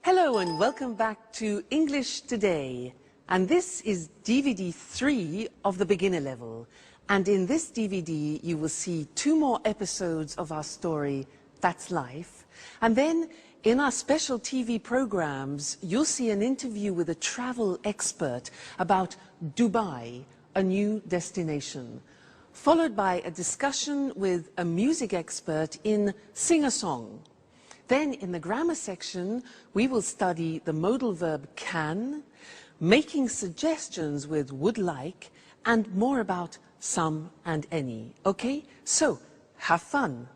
Hello and welcome back to English Today. And this is DVD 3 of the beginner level. And in this DVD you will see 2 more episodes of our story, That's Life. And then in our special TV programs you'll see an interview with a travel expert about Dubai, a new destination, followed by a discussion with a music expert in Sing-a-Song. Then in the grammar section, we will study the modal verb can, making suggestions with would like, and more about some and any. Okay? So, have fun.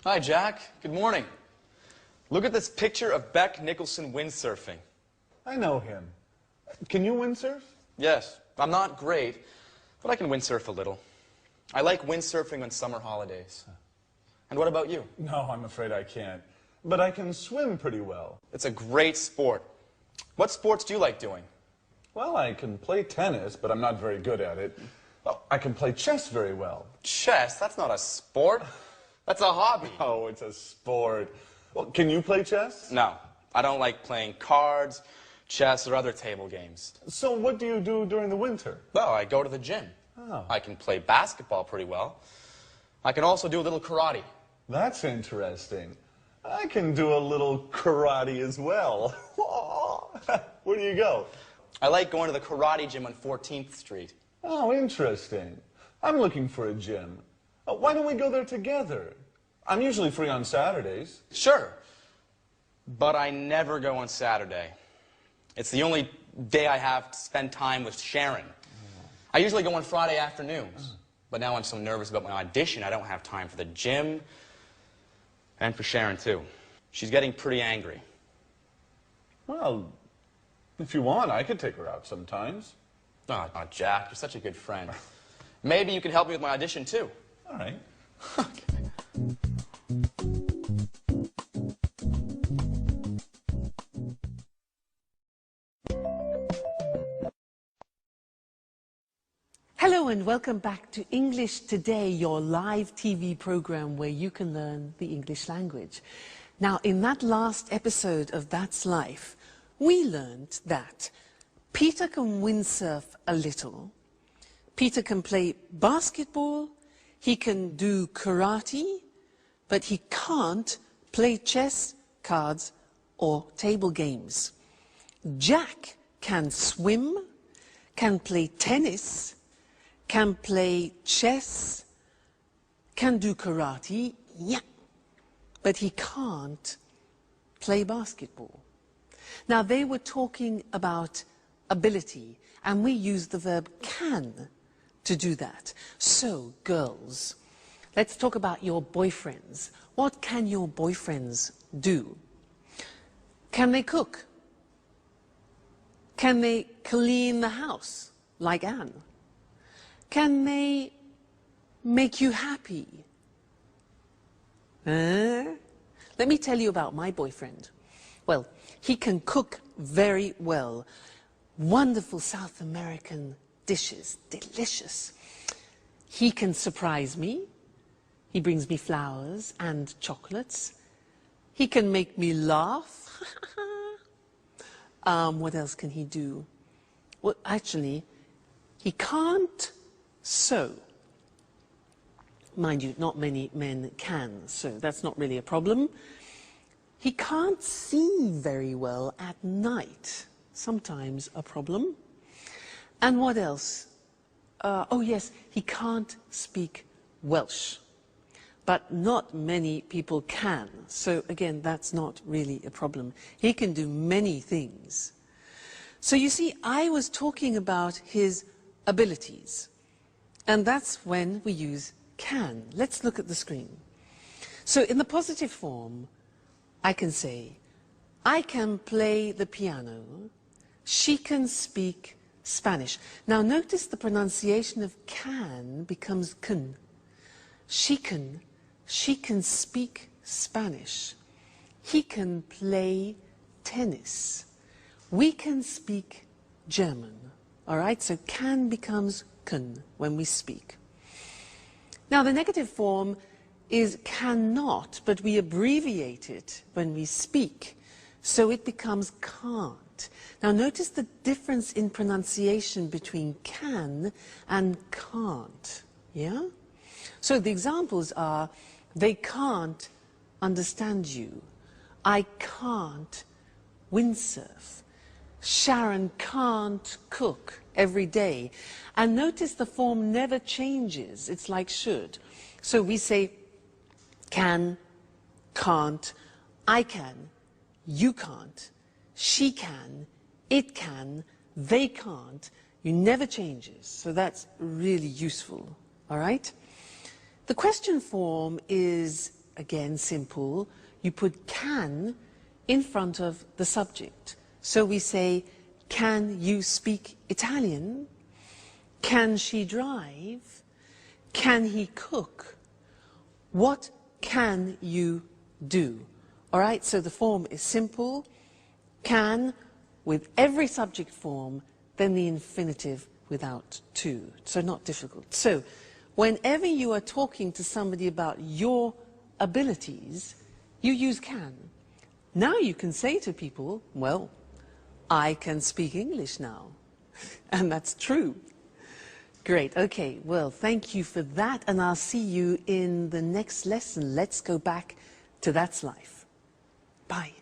Hi, Jack. Good morning. Look at this picture of Beck Nicholson windsurfing. I know him. Can you windsurf? Yes, I'm not great, but I can windsurf a little. I like windsurfing on summer holidays. And what about you? No, I'm afraid I can't. But I can swim pretty well. It's a great sport. What sports do you like doing? Well, I can play tennis, but I'm not very good at it. Oh, I can play chess very well. Chess? That's not a sport. That's a hobby. Oh, it's a sport. Well, can you play chess? No, I don't like playing cards, chess, or other table games. So what do you do during the winter? Well, I go to the gym. Oh. I can play basketball pretty well. I can also do a little karate. That's interesting. I can do a little karate as well. Where do you go? I like going to the karate gym on 14th Street. Oh, interesting. I'm looking for a gym. Why don't we go there together? I'm usually free on Saturdays. Sure, but I never go on Saturday. It's the only day I have to spend time with Sharon. I usually go on Friday afternoons, but now I'm so nervous about my audition I don't have time for the gym and for Sharon too. She's getting pretty angry. Well, if you want, I could take her out sometimes. Oh, Jack, you're such a good friend. Maybe you could help me with my audition too. All right. Hello and welcome back to English Today, your live TV program where you can learn the English language. Now, in that last episode of That's Life, we learned that Peter can windsurf a little, Peter can play basketball, he can do karate, but he can't play chess, cards, or table games. Jack can swim, can play tennis, can play chess, can do karate, yeah, but he can't play basketball. Now, they were talking about ability, and we used the verb can to do that. So, girls, let's talk about your boyfriends. What can your boyfriends do? Can they cook? Can they clean the house, like Anne? Can they make you happy? Let me tell you about my boyfriend. Well, he can cook very well. Wonderful South American dishes, delicious. He can surprise me. He brings me flowers and chocolates. He can make me laugh. What else can he do? Well, actually, he can't sew. Mind you, not many men can sew. That's not really a problem. He can't see very well at night. Sometimes a problem. And what else? Oh yes, he can't speak Welsh. But not many people can. So again, that's not really a problem. He can do many things. So you see, I was talking about his abilities. And that's when we use can. Let's look at the screen. So in the positive form, I can say, I can play the piano. She can speak Spanish. Now notice the pronunciation of can becomes can. She can speak Spanish. He can play tennis. we can speak German. All right, so can becomes können when we speak. Now the negative form is cannot, but we abbreviate it when we speak, so it becomes can't. Now notice the difference in pronunciation between can and can't, yeah? So the examples are, they can't understand you. I can't windsurf. Sharon can't cook every day. And notice the form never changes. It's like should. So we say can, can't, I can, you can't, she can, it can, they can't. You never changes. So that's really useful. All right? The question form is, again, simple. You put can in front of the subject. So we say, can you speak Italian? Can she drive? Can he cook? What can you do? All right, so the form is simple. Can with every subject form, then the infinitive without to. So not difficult. So whenever you are talking to somebody about your abilities, you use can. Now you can say to people, well, I can speak English now. And that's true. Great. Okay. Well, thank you for that. And I'll see you in the next lesson. Let's go back to That's Life. Bye.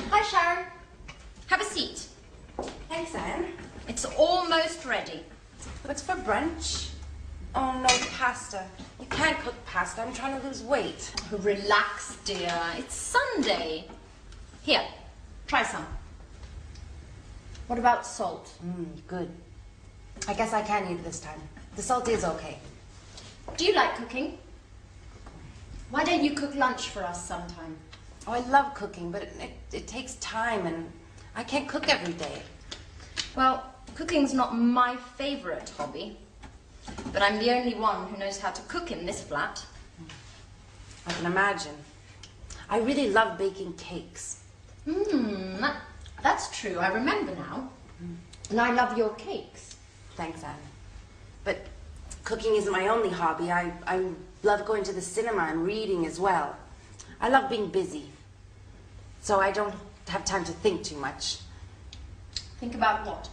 Hi, Sharon. Have a seat. Thanks, Anne. It's almost ready. What's for brunch? Oh, no, pasta. You can't cook pasta. I'm trying to lose weight. Oh, relax, dear. It's Sunday. Here, try some. What about salt? Good. I guess I can eat it this time. The salt is okay. Do you like cooking? Why don't you cook lunch for us sometime? Oh, I love cooking, but it takes time, and I can't cook every day. Well, cooking's not my favorite hobby, but I'm the only one who knows how to cook in this flat. I can imagine. I really love baking cakes. That's true. I remember now. And I love your cakes. Thanks, Anne. But cooking isn't my only hobby. I love going to the cinema and reading as well. I love being busy, so I don't have time to think too much. Think about what?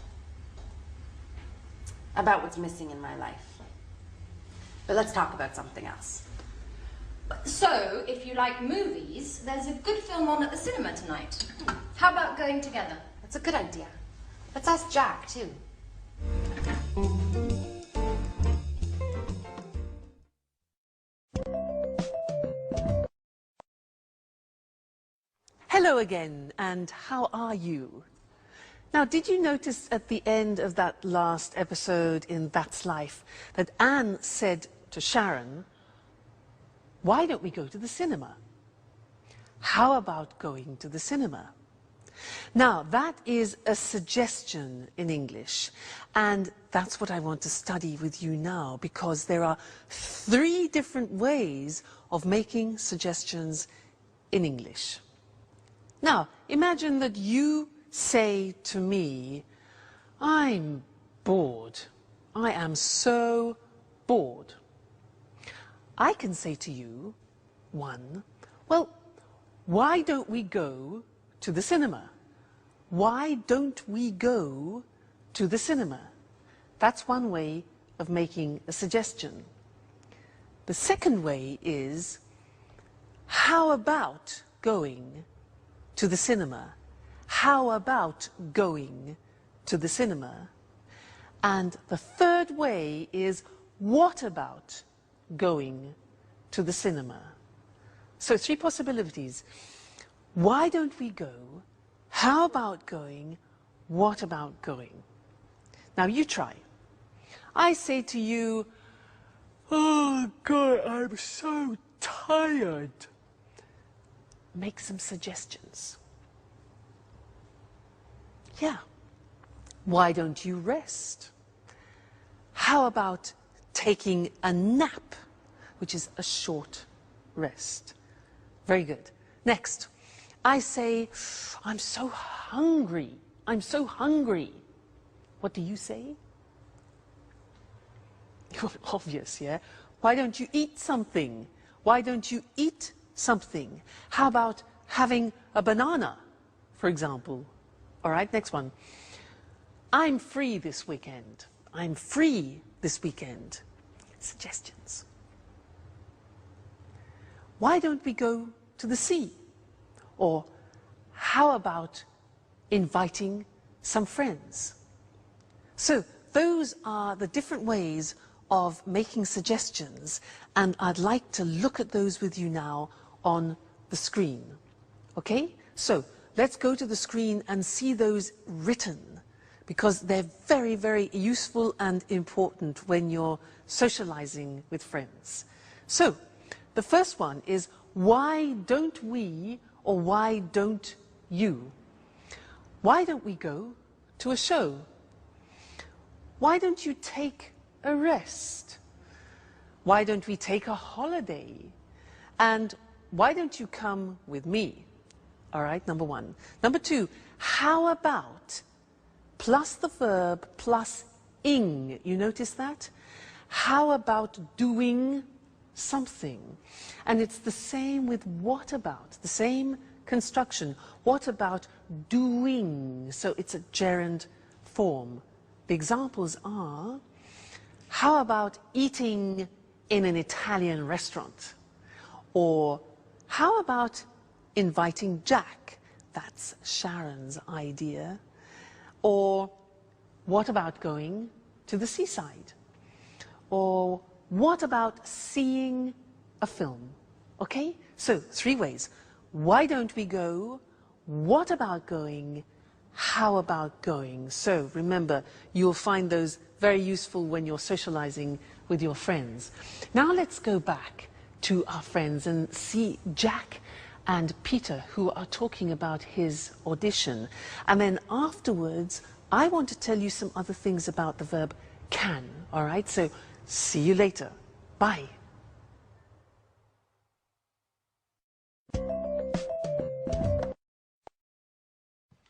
About what's missing in my life. But let's talk about something else. So, if you like movies, there's a good film on at the cinema tonight. How about going together? That's a good idea. Let's ask Jack, too. Hello again, and how are you? Now, did you notice at the end of that last episode in That's Life that Anne said to Sharon, why don't we go to the cinema? How about going to the cinema? Now, that is a suggestion in English, and that's what I want to study with you now, because there are 3 different ways of making suggestions in English. Now, imagine that you say to me, I'm bored. I am so bored. I can say to you, 1, well, why don't we go to the cinema? Why don't we go to the cinema? That's one way of making a suggestion. The second way is, how about going to the cinema? How about going to the cinema? And the third way is, what about going to the cinema? So 3 possibilities. Why don't we go? How about going? What about going? Now you try. I say to you, oh God, I'm so tired. Make some suggestions. Yeah. Why don't you rest? How about taking a nap, which is a short rest. Very good. Next, I say, I'm so hungry. I'm so hungry. What do you say? Obvious, yeah? Why don't you eat something? Why don't you eat something? How about having a banana, for example? All right, next one. I'm free this weekend. I'm free this weekend. Suggestions. Why don't we go to the sea? Or how about inviting some friends? So those are the different ways of making suggestions, and I'd like to look at those with you now on the screen. Okay? So let's go to the screen and see those written, because they're very, very useful and important when you're socializing with friends. So the first one is, why don't we, or why don't you? Why don't we go to a show? Why don't you take a rest? Why don't we take a holiday? And why don't you come with me? All right, number one. Number two, how about plus the verb plus ing? You notice that? How about doing something? And it's the same with what about, the same construction. What about doing? So it's a gerund form. The examples are, how about eating in an Italian restaurant? Or how about inviting Jack? That's Sharon's idea. Or what about going to the seaside? Or what about seeing a film? Okay, so 3 ways. Why don't we go? What about going? How about going? So remember, you'll find those very useful when you're socializing with your friends. Now let's go back to our friends and see Jack and Peter, who are talking about his audition. And then afterwards, I want to tell you some other things about the verb can. All right, so see you later. Bye.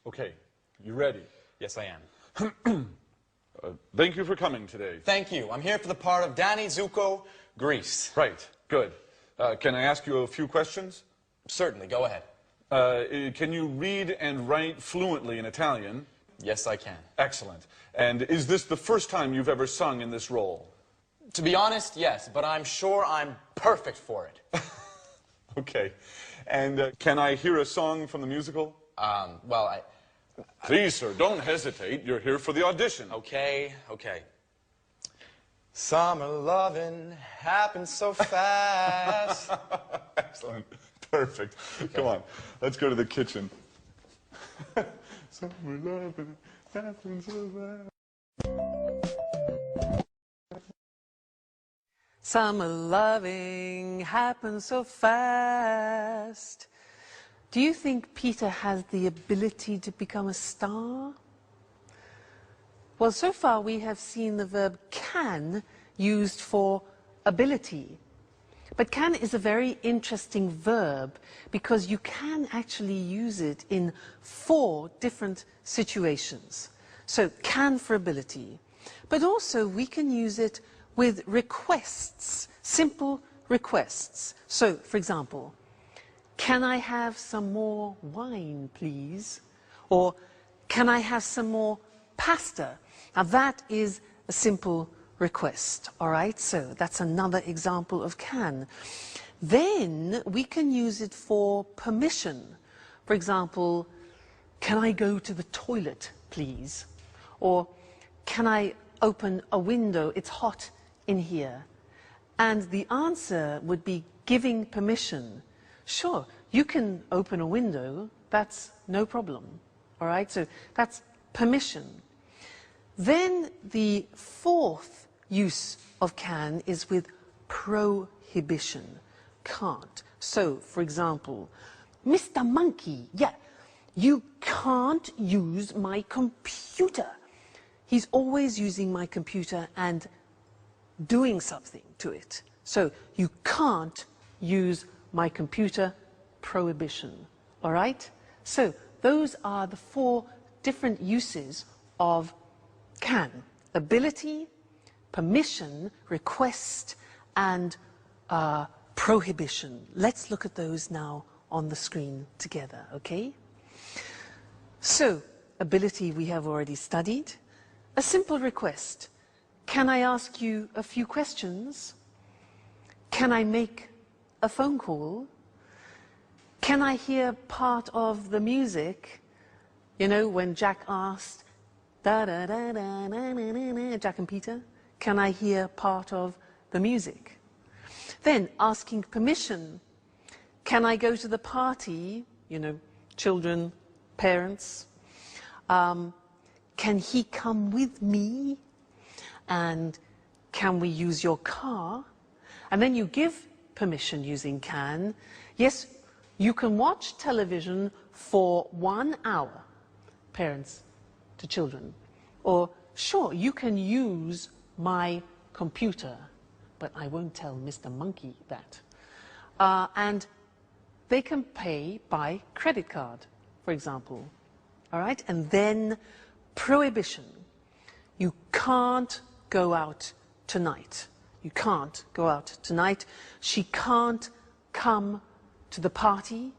Okay, you ready? Yes, I am. Thank you for coming today. Thank you. I'm here for the part of Danny Zuko, Greece. Right, good. Can I ask you a few questions? Certainly, go ahead. Can you read and write fluently in Italian? Yes, I can. Excellent. And is this the first time you've ever sung in this role? To be honest, yes, but I'm sure I'm perfect for it. Okay. And can I hear a song from the musical? Well, Please, sir, don't hesitate. You're here for the audition. Okay. Summer loving happens so fast. Excellent. Perfect. Come on. Let's go to the kitchen. Summer loving happens so fast. Summer loving happens so fast. Do you think Peter has the ability to become a star? Well, so far we have seen the verb can used for ability. But can is a very interesting verb because you can actually use it in 4 different situations. So can for ability. But also we can use it with requests, simple requests. So, for example, can I have some more wine, please? Or can I have some more pasta? Now that is a simple request, all right? So that's another example of can. Then we can use it for permission. For example, can I go to the toilet, please? Or can I open a window? It's hot in here. And the answer would be giving permission. Sure, you can open a window, that's no problem, all right? So that's permission. Then the 4th use of can is with prohibition, can't. So, for example, Mr. Monkey, yeah, you can't use my computer. He's always using my computer and doing something to it. So you can't use my computer, prohibition. All right? So those are the 4 different uses of can. Ability, permission, request, and prohibition. Let's look at those now on the screen together, okay? So, ability we have already studied. A simple request. Can I ask you a few questions? Can I make a phone call? Can I hear part of the music? You know, when Jack asked, da da da da da da da, Jack and Peter, can I hear part of the music? Then asking permission. Can I go to the party? You know, children, parents. Can he come with me? And can we use your car? And then you give permission using can. Yes, you can watch television for 1 hour, parents to children. Or, sure, you can use my computer, but I won't tell Mr. Monkey that. And they can pay by credit card, for example. All right? And then prohibition. You can't go out tonight. You can't go out tonight. She can't come to the party,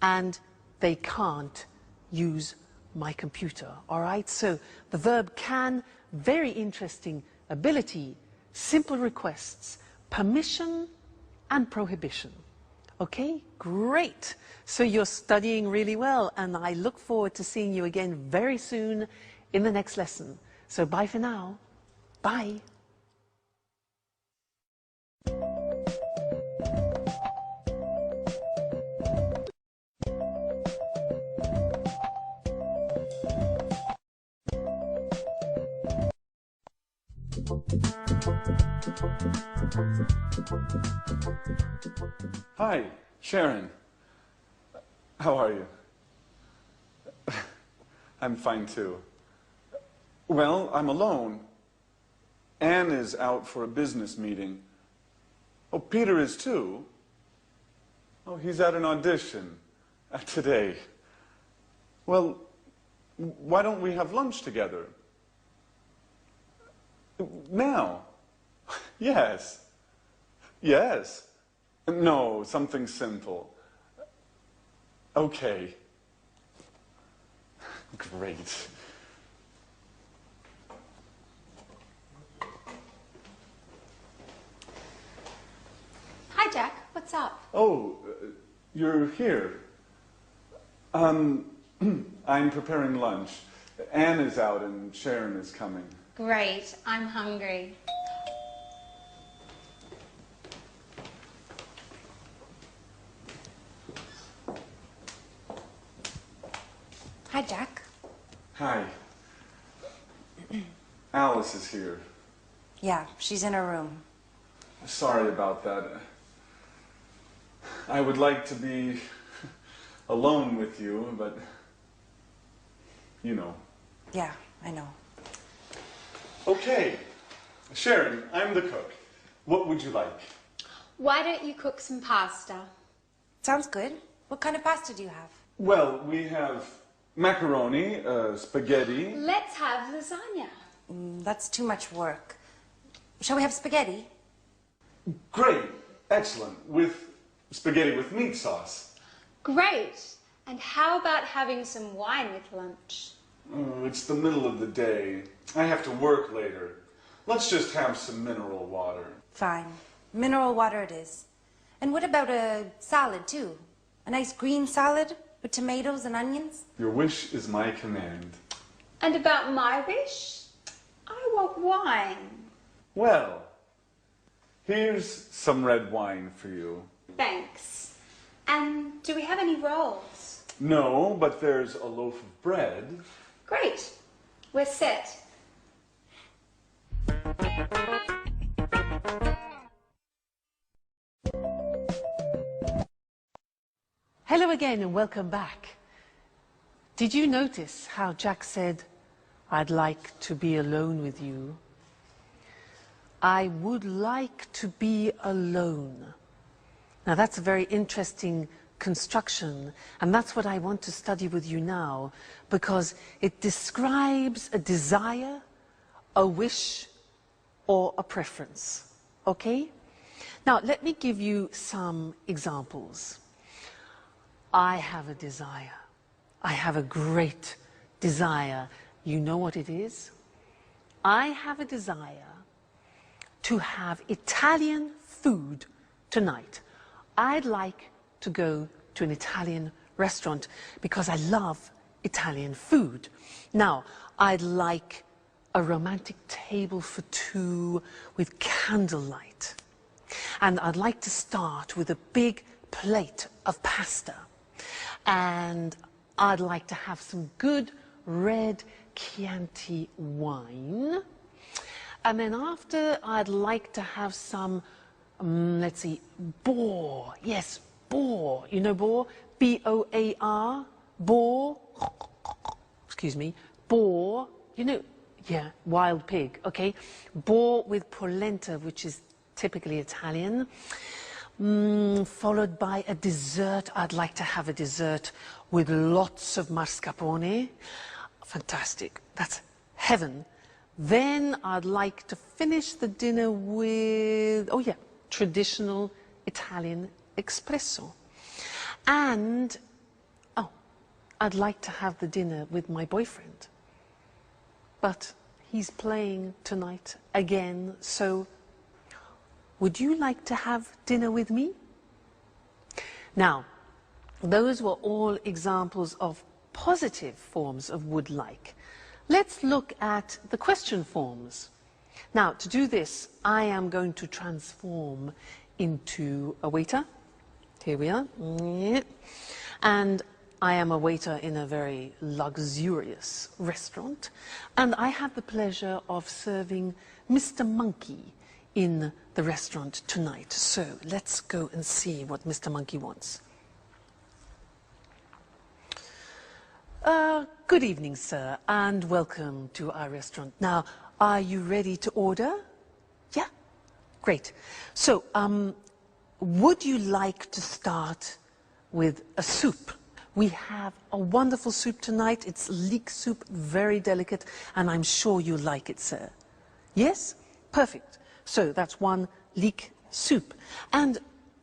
and they can't use my computer. All right? So the verb can, very interesting ability, simple requests, permission and prohibition. Okay, great. So you're studying really well, and I look forward to seeing you again very soon in the next lesson. So bye for now. Bye. Hi, Sharon. How are you? I'm fine too. Well, I'm alone. Anne is out for a business meeting. Oh, Peter is too. Oh, he's at an audition today. Well, why don't we have lunch together? Now? Yes. Yes. No, something simple. Okay. Great. Hi, Jack. What's up? Oh, you're here. I'm preparing lunch. Anne is out and Sharon is coming. Great. I'm hungry. Hi, Jack. Hi. Alice is here. Yeah, she's in her room. Sorry about that. I would like to be alone with you, but you know. Yeah, I know. Okay. Sharon, I'm the cook. What would you like? Why don't you cook some pasta? Sounds good. What kind of pasta do you have? Well, we have macaroni, spaghetti. Let's have lasagna. That's too much work. Shall we have spaghetti? Great. Excellent. With spaghetti with meat sauce. Great. And how about having some wine with lunch? Oh, it's the middle of the day. I have to work later. Let's just have some mineral water. Fine. Mineral water it is. And what about a salad, too? A nice green salad with tomatoes and onions? Your wish is my command. And about my wish? I want wine. Well, here's some red wine for you. Thanks. And do we have any rolls? No, but there's a loaf of bread. Great. We're set. Hello again and welcome back. Did you notice how Jack said, I'd like to be alone with you? I would like to be alone. Now that's a very interesting construction, and that's what I want to study with you now, because it describes a desire, a wish, or a preference. Okay? Now let me give you some examples. I have a desire. I have a great desire. You know what it is? I have a desire to have Italian food tonight. I'd like to go to an Italian restaurant because I love Italian food. Now, I'd like a romantic table for two with candlelight. And I'd like to start with a big plate of pasta. And I'd like to have some good red Chianti wine. And then after, I'd like to have some, let's see, boar. Yes, boar. You know boar? B-O-A-R. Boar. Excuse me. Boar. You know, yeah, wild pig. Okay. Boar with polenta, which is typically Italian. Followed by a dessert. I'd like to have a dessert with lots of mascarpone. Fantastic. That's heaven. Then I'd like to finish the dinner with, oh yeah, traditional Italian espresso. And, oh, I'd like to have the dinner with my boyfriend. But he's playing tonight again, so would you like to have dinner with me? Now, those were all examples of positive forms of would like. Let's look at the question forms. Now, to do this, I am going to transform into a waiter. Here we are. And I am a waiter in a very luxurious restaurant. And I have the pleasure of serving Mr. Monkey in the restaurant tonight. So let's go and see what Mr. Monkey wants. Good evening, sir, and welcome to our restaurant. Now, are you ready to order? Yeah? Great. So, would you like to start with a soup? We have a wonderful soup tonight. It's leek soup, very delicate, and I'm sure you like it, sir. Yes? Perfect. So, that's one leek soup. And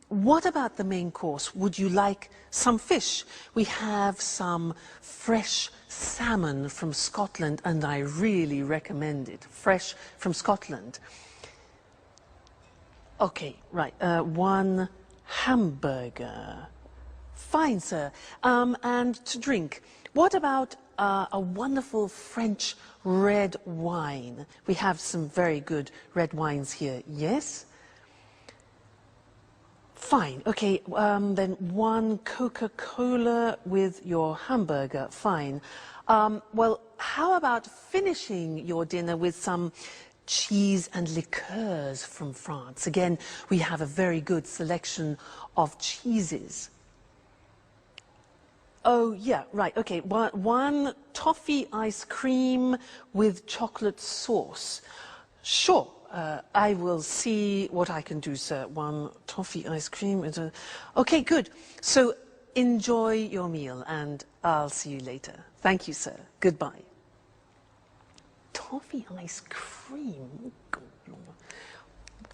what about the main course? Would you like some fish? We have some fresh salmon from Scotland, and I really recommend it. Fresh from Scotland. Okay, right. One hamburger. Fine, sir. And to drink, what about a wonderful French red wine? We have some very good red wines here. Yes? Fine. Okay, then one Coca-Cola with your hamburger. Fine. Well, how about finishing your dinner with some cheese and liqueurs from France? Again, we have a very good selection of cheeses. Oh, yeah, right. Okay, one toffee ice cream with chocolate sauce. Sure. I will see what I can do, sir. One toffee ice cream. Okay, good. So enjoy your meal, and I'll see you later. Thank you, sir. Goodbye. Toffee ice cream?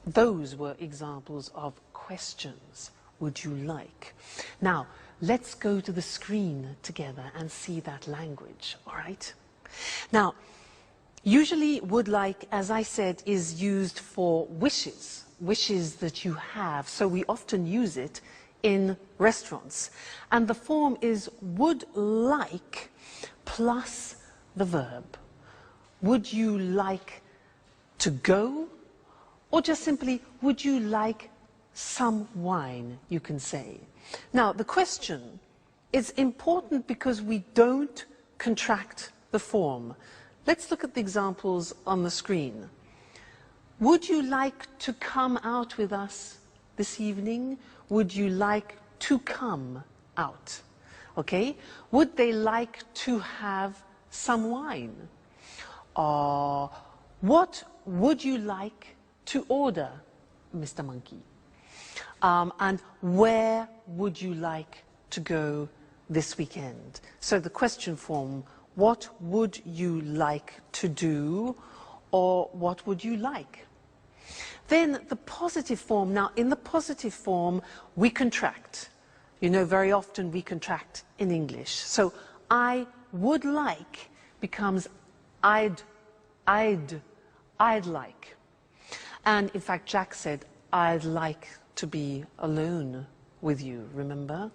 Those were examples of questions. Would you like? Now, let's go to the screen together and see that language, all right? Now, usually would like, as I said, is used for wishes, wishes that you have. So we often use it in restaurants. And the form is would like plus the verb. Would you like to go? Or just simply, would you like some wine, you can say. Now, the question is important because we don't contract the form. Let's look at the examples on the screen. Would you like to come out with us this evening? Would you like to come out? Okay? Would they like to have some wine? What would you like to order, Mr. Monkey? And where would you like to go this weekend? So the question form, what would you like to do, or what would you like? Then the positive form. Now, in the positive form, we contract. You know, very often we contract in English. So I would like becomes I'd like. And in fact, Jack said, I'd like to be alone with you, remember?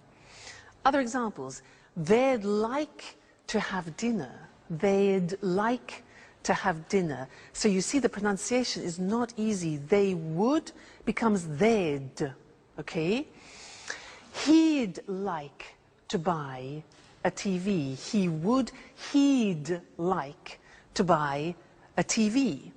Other examples, they'd like to have dinner. They'd like to have dinner. So you see the pronunciation is not easy. They would becomes they'd, okay? He'd like to buy a TV. He'd like to buy a TV.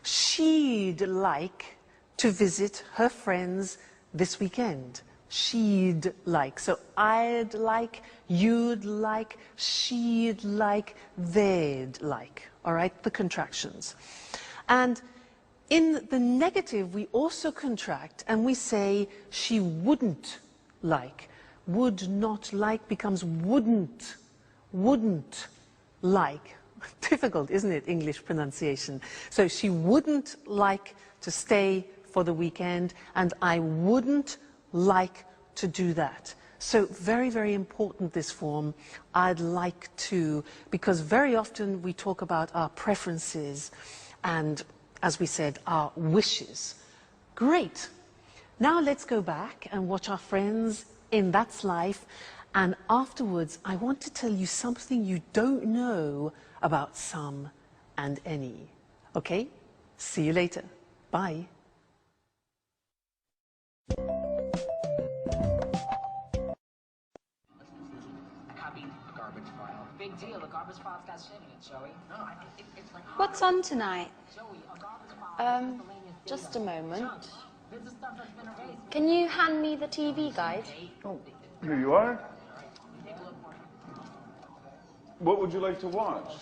She'd like to visit her friends this weekend. She'd like. So I'd like, you'd like, she'd like, they'd like. All right, the contractions. And in the negative, we also contract and we say she wouldn't like. Would not like becomes wouldn't like. Difficult, isn't it, English pronunciation? So she wouldn't like to stay for the weekend, and I wouldn't like to do that. So very, very important, this form, I'd like to, because very often we talk about our preferences and, as we said, our wishes. Great. Now let's go back and watch our friends in That's Life, and afterwards I want to tell you something you don't know about some and any. Okay? See you later. Bye. Big deal, the garbage file's got shit in it, Joey. No, it's like... What's on tonight? Just a moment. Can you hand me the TV guide? Oh, here you are. What would you like to watch?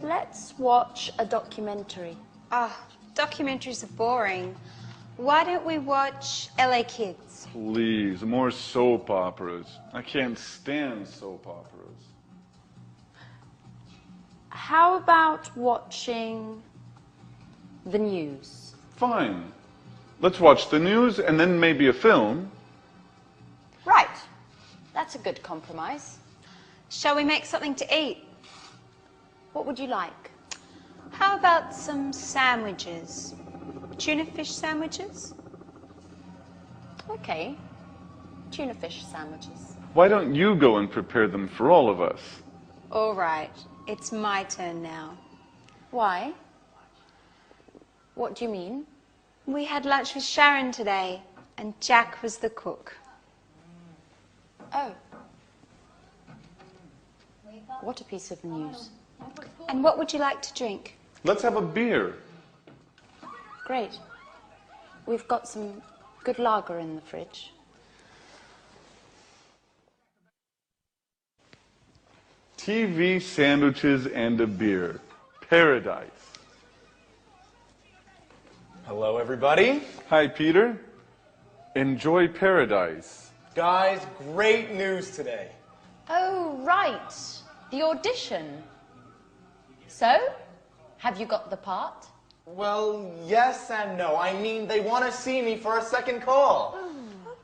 Let's watch a documentary. Documentaries are boring. Why don't we watch LA Kids? Please, more soap operas. I can't stand soap operas. How about watching the news? Fine. Let's watch the news and then maybe a film. Right. That's a good compromise. Shall we make something to eat? What would you like? How about some sandwiches? Tuna fish sandwiches? Okay. Tuna fish sandwiches. Why don't you go and prepare them for all of us? All right. It's my turn now. Why? What do you mean? We had lunch with Sharon today, and Jack was the cook. Oh. What a piece of news. And what would you like to drink? Let's have a beer. Great. We've got some good lager in the fridge. TV, sandwiches, and a beer. Paradise. Hello, everybody. Hi, Peter. Enjoy paradise. Guys, great news today. Oh, right. The audition. So, have you got the part? Well, yes and no. I mean, they want to see me for a second call. Oh,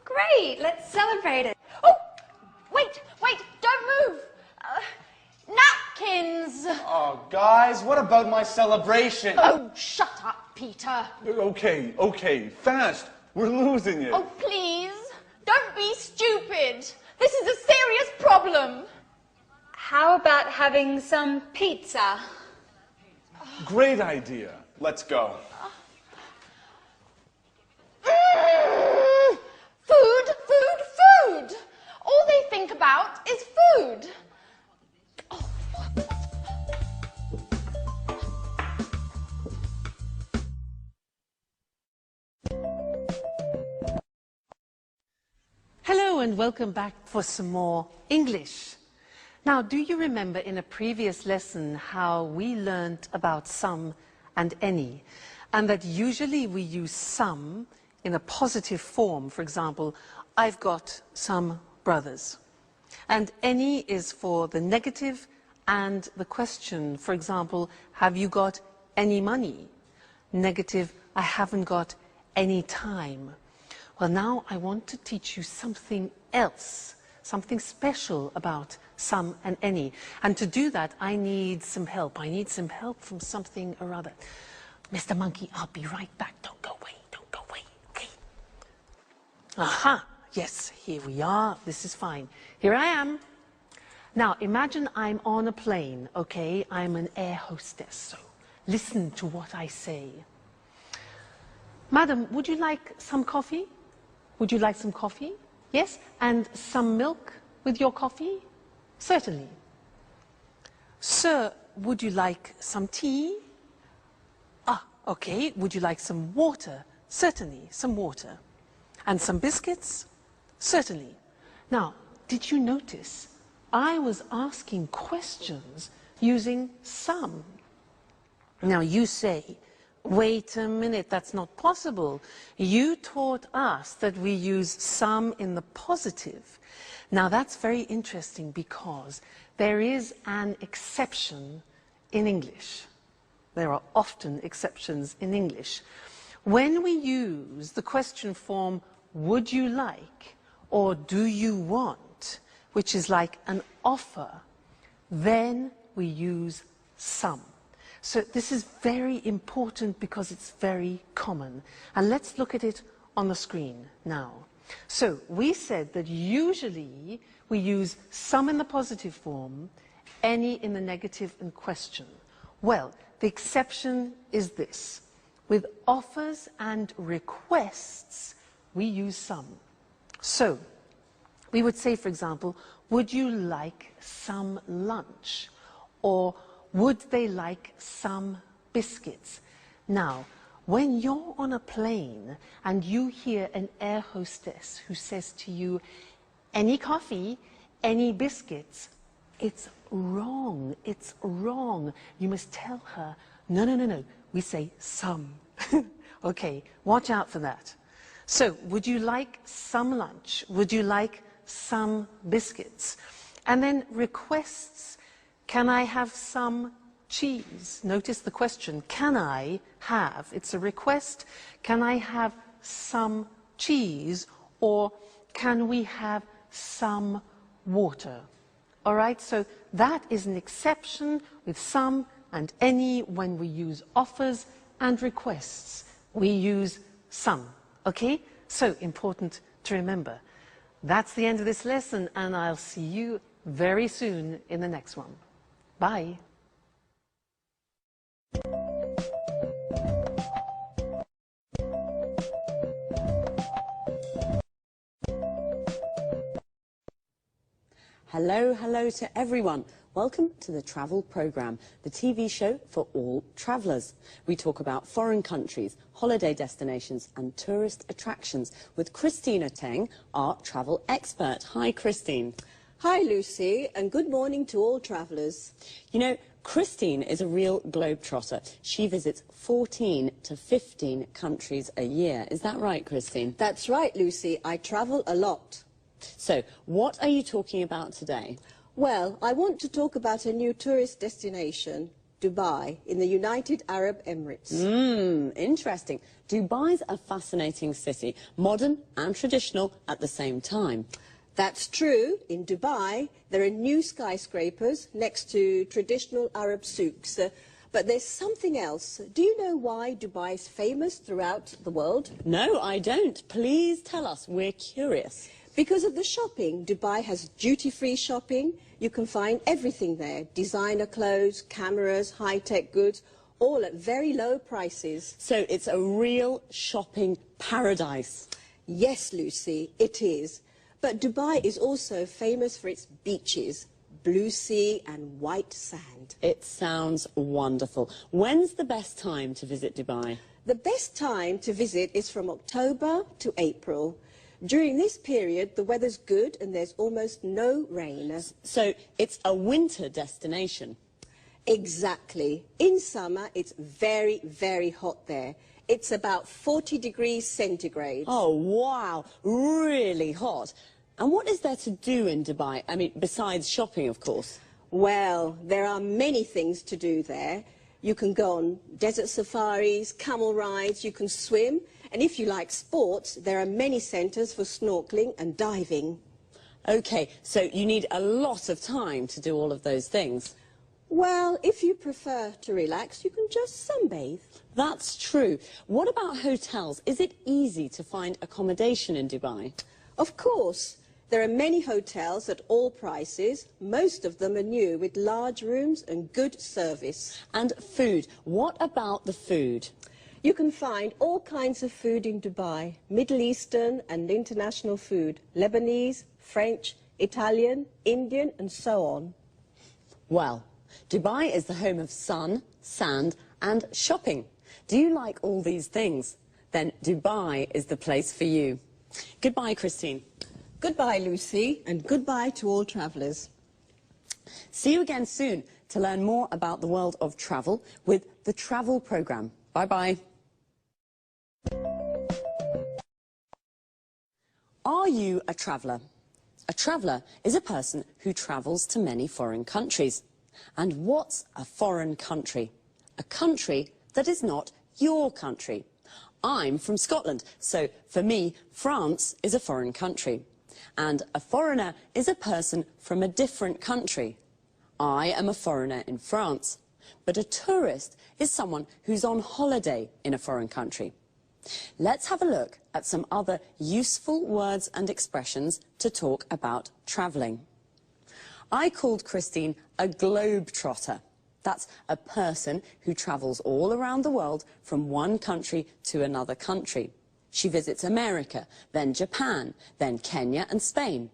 great. Let's celebrate it. Oh, wait, don't move. Napkins. Oh, guys, what about my celebration? Oh, shut up, Peter. Okay, fast. We're losing it. Oh, please. Don't be stupid. This is a serious problem. How about having some pizza? Great idea. Let's go. Food. All they think about is food. Hello and welcome back for some more English. Now, do you remember in a previous lesson how we learned about some and any? and that usually we use some in a positive form. For example, I've got some brothers. And any is for the negative and the question. For example, have you got any money? Negative, I haven't got any time. Well, now I want to teach you something else, something special about some and any. And to do that, I need some help. I need some help from something or other. Mr. Monkey, I'll be right back. Don't go away. Don't go away. Okay. Aha. Yes, here we are. This is fine. Here I am. Now, imagine I'm on a plane, okay? I'm an air hostess, so listen to what I say. Madam, would you like some coffee? Would you like some coffee? Yes? And some milk with your coffee? Certainly. Sir, would you like some tea? Ah, okay. Would you like some water? Certainly, some water. And some biscuits? Certainly. Now, did you notice I was asking questions using some? Now you say, wait a minute, that's not possible. You taught us that we use some in the positive. Now that's very interesting because there is an exception in English. There are often exceptions in English. When we use the question form, would you like, or do you want, which is like an offer, then we use some. So this is very important because it's very common. And let's look at it on the screen now. So we said that usually we use some in the positive form, any in the negative and question. Well, the exception is this. With offers and requests, we use some. So we would say, for example, would you like some lunch? Or would they like some biscuits? Now, when you're on a plane and you hear an air hostess who says to you, any coffee, any biscuits, it's wrong. It's wrong. You must tell her, no, no, no, no. We say some. Okay, watch out for that. So, would you like some lunch? Would you like some biscuits? And then requests, can I have some cheese? Notice the question, can I have? It's a request. Can I have some cheese? Or can we have some water? All right, so that is an exception with some and any when we use offers and requests. We use some, okay? So important to remember. That's the end of this lesson, and I'll see you very soon in the next one. Bye. Hello, hello to everyone. Welcome to the Travel Programme, the TV show for all travellers. We talk about foreign countries, holiday destinations and tourist attractions with Christina Teng, our travel expert. Hi, Christine. Hi, Lucy, and good morning to all travellers. You know, Christine is a real globetrotter. She visits 14 to 15 countries a year. Is that right, Christine? That's right, Lucy. I travel a lot. So, what are you talking about today? Well, I want to talk about a new tourist destination, Dubai, in the United Arab Emirates. Interesting. Dubai's a fascinating city, modern and traditional at the same time. That's true. In Dubai, there are new skyscrapers next to traditional Arab souks. But there's something else. Do you know why Dubai is famous throughout the world? No, I don't. Please tell us. We're curious. Because of the shopping. Dubai has duty-free shopping. You can find everything there. Designer clothes, cameras, high-tech goods, all at very low prices. So it's a real shopping paradise. Yes, Lucy, it is. But Dubai is also famous for its beaches, blue sea and white sand. It sounds wonderful. When's the best time to visit Dubai? The best time to visit is from October to April. During this period, the weather's good and there's almost no rain. So it's a winter destination. Exactly. In summer, it's very, very hot there. It's about 40 degrees centigrade. Oh, wow. Really hot. And what is there to do in Dubai? I mean, besides shopping, of course. Well, there are many things to do there. You can go on desert safaris, camel rides, you can swim. And if you like sports, there are many centres for snorkeling and diving. OK, so you need a lot of time to do all of those things. Well, if you prefer to relax, you can just sunbathe. That's true. What about hotels? Is it easy to find accommodation in Dubai? Of course. There are many hotels at all prices. Most of them are new, with large rooms and good service. And food. What about the food? You can find all kinds of food in Dubai. Middle Eastern and international food. Lebanese, French, Italian, Indian and so on. Well, Dubai is the home of sun, sand and shopping. Do you like all these things? Then Dubai is the place for you. Goodbye, Christine. Goodbye, Lucy, and goodbye to all travellers. See you again soon to learn more about the world of travel with the Travel Programme. Bye-bye. Are you a traveller? A traveller is a person who travels to many foreign countries. And what's a foreign country? A country that is not your country. I'm from Scotland, so for me, France is a foreign country. And a foreigner is a person from a different country. I am a foreigner in France, but a tourist is someone who's on holiday in a foreign country. Let's have a look at some other useful words and expressions to talk about travelling. I called Christine a globetrotter. That's a person who travels all around the world from one country to another country. She visits America, then Japan, then Kenya and Spain.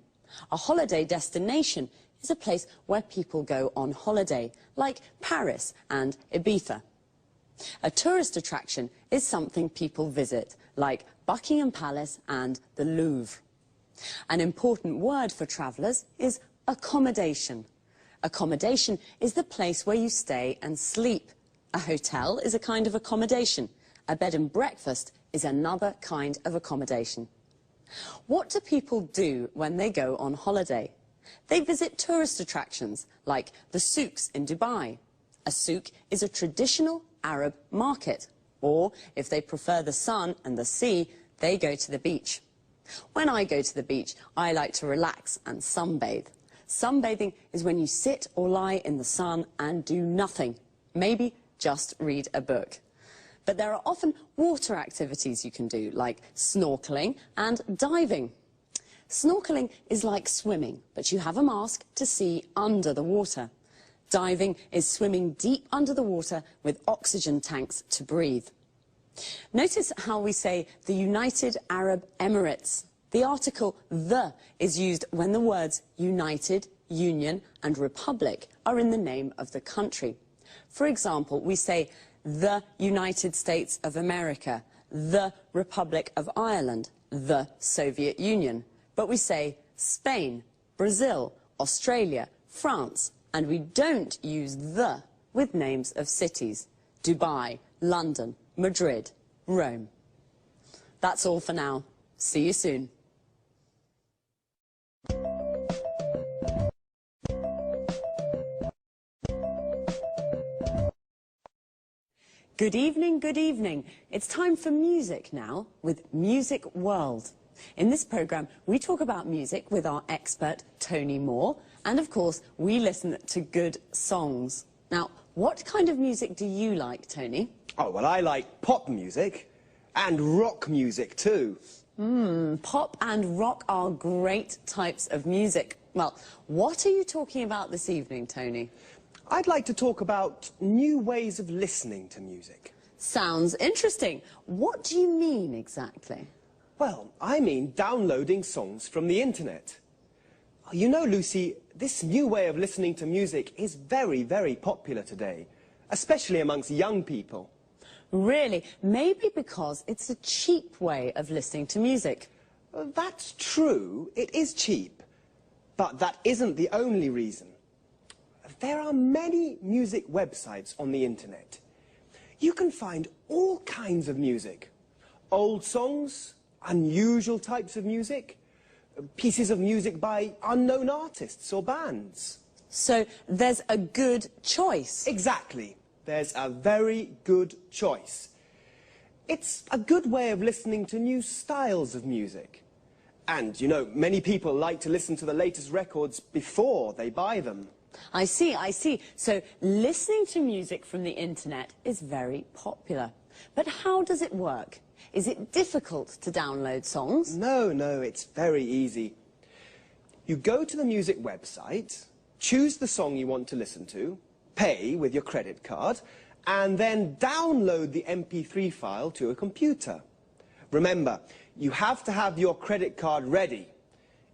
A holiday destination is a place where people go on holiday, like Paris and Ibiza. A tourist attraction is something people visit, like Buckingham Palace and the Louvre. An important word for travellers is accommodation. Accommodation is the place where you stay and sleep. A hotel is a kind of accommodation. A bed and breakfast is another kind of accommodation. What do people do when they go on holiday? They visit tourist attractions, like the souks in Dubai. A souk is a traditional Arab market. Or, if they prefer the sun and the sea, they go to the beach. When I go to the beach, I like to relax and sunbathe. Sunbathing is when you sit or lie in the sun and do nothing. Maybe just read a book. But there are often water activities you can do, like snorkeling and diving. Snorkeling is like swimming, but you have a mask to see under the water. Diving is swimming deep under the water with oxygen tanks to breathe. Notice how we say the United Arab Emirates. The article the is used when the words United, Union and Republic are in the name of the country. For example, we say the United States of America, the Republic of Ireland, the Soviet Union. But we say Spain, Brazil, Australia, France, and we don't use the with names of cities. Dubai, London, Madrid, Rome. That's all for now. See you soon. Good evening, good evening. It's time for music now with Music World. In this programme, we talk about music with our expert, Tony Moore, and of course, we listen to good songs. Now, what kind of music do you like, Tony? Oh, well, I like pop music and rock music too. Pop and rock are great types of music. Well, what are you talking about this evening, Tony? I'd like to talk about new ways of listening to music. Sounds interesting. What do you mean exactly? Well, I mean downloading songs from the internet. You know, Lucy, this new way of listening to music is very, very popular today, especially amongst young people. Really? Maybe because it's a cheap way of listening to music. That's true, it is cheap, but that isn't the only reason. there are many music websites on the internet. You can find all kinds of music. Old songs, unusual types of music, pieces of music by unknown artists or bands. So there's a good choice. Exactly. There's a very good choice. It's a good way of listening to new styles of music. And, you know, many people like to listen to the latest records before they buy them. I see, I see. So listening to music from the internet is very popular. But how does it work? Is it difficult to download songs? No, it's very easy. You go to the music website, choose the song you want to listen to, pay with your credit card, and then download the MP3 file to a computer. Remember, you have to have your credit card ready.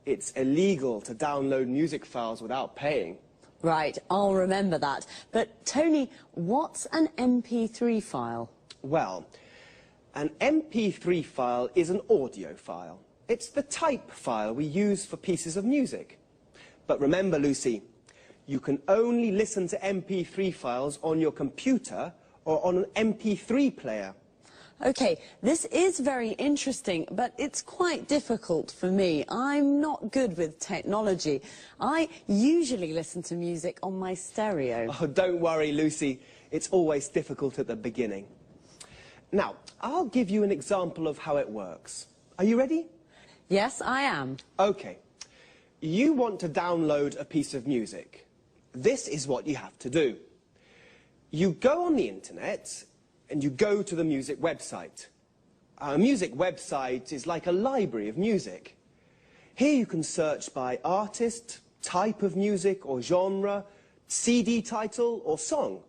It's illegal to download music files without paying. Right, I'll remember that. But, Tony, what's an MP3 file? Well, an MP3 file is an audio file. It's the type file we use for pieces of music. But remember, Lucy, you can only listen to MP3 files on your computer or on an MP3 player. OK, this is very interesting, but it's quite difficult for me. I'm not good with technology. I usually listen to music on my stereo. Oh, don't worry, Lucy. It's always difficult at the beginning. Now, I'll give you an example of how it works. Are you ready? Yes, I am. OK. You want to download a piece of music. This is what you have to do. You go on the internet and you go to the music website. A music website is like a library of music. Here you can search by artist, type of music or genre, CD title or song.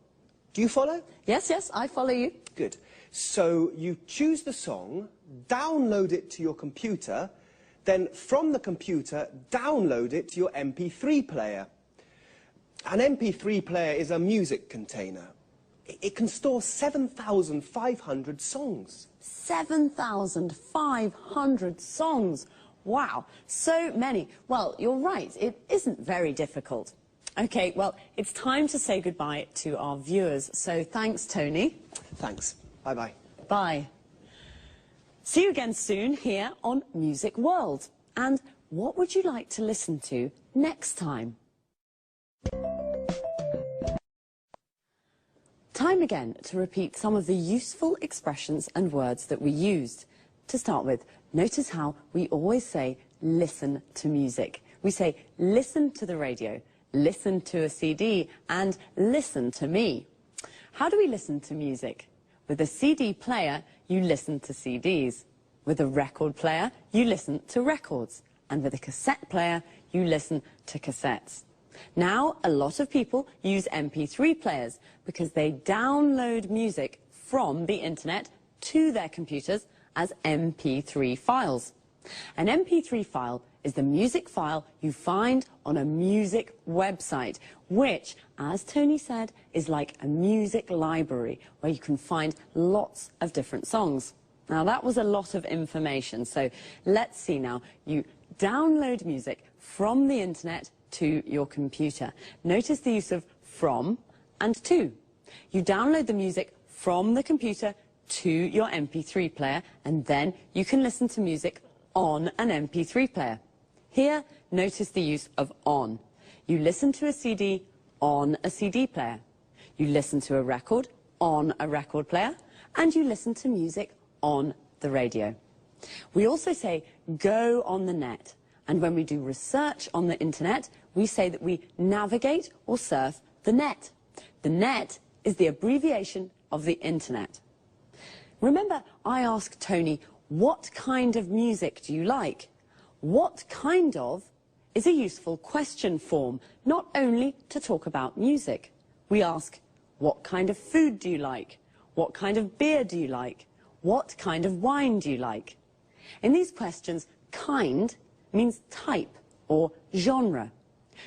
Do you follow? Yes, I follow you. Good. So you choose the song, download it to your computer, then from the computer, download it to your MP3 player. An MP3 player is a music container. It can store 7,500 songs. 7,500 songs. Wow, so many. Well, you're right, it isn't very difficult. OK, well, it's time to say goodbye to our viewers. So thanks, Tony. Thanks. Bye-bye. Bye. See you again soon here on Music World. And what would you like to listen to next time? Time again to repeat some of the useful expressions and words that we used. To start with, notice how we always say listen to music. We say listen to the radio, listen to a CD, and listen to me. How do we listen to music? With a CD player, you listen to CDs. With a record player, you listen to records. And with a cassette player, you listen to cassettes. Now, a lot of people use MP3 players because they download music from the internet to their computers as MP3 files. An MP3 file is the music file you find on a music website, which, as Tony said, is like a music library where you can find lots of different songs. Now, that was a lot of information, so let's see now. You download music from the internet to your computer. Notice the use of from and to. You download the music from the computer to your MP3 player, and then you can listen to music on an MP3 player. Here, notice the use of on. You listen to a CD on a CD player. You listen to a record on a record player, and you listen to music on the radio. We also say go on the net, and when we do research on the internet, we say that we navigate or surf the net. The net is the abbreviation of the internet. Remember, I asked Tony, what kind of music do you like? What kind of is a useful question form, not only to talk about music. We ask, what kind of food do you like? What kind of beer do you like? What kind of wine do you like? In these questions, kind means type or genre.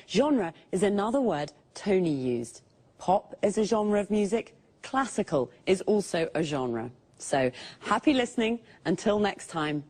Genre is another word Tony used. Pop is a genre of music. Classical is also a genre. So, happy listening. Until next time.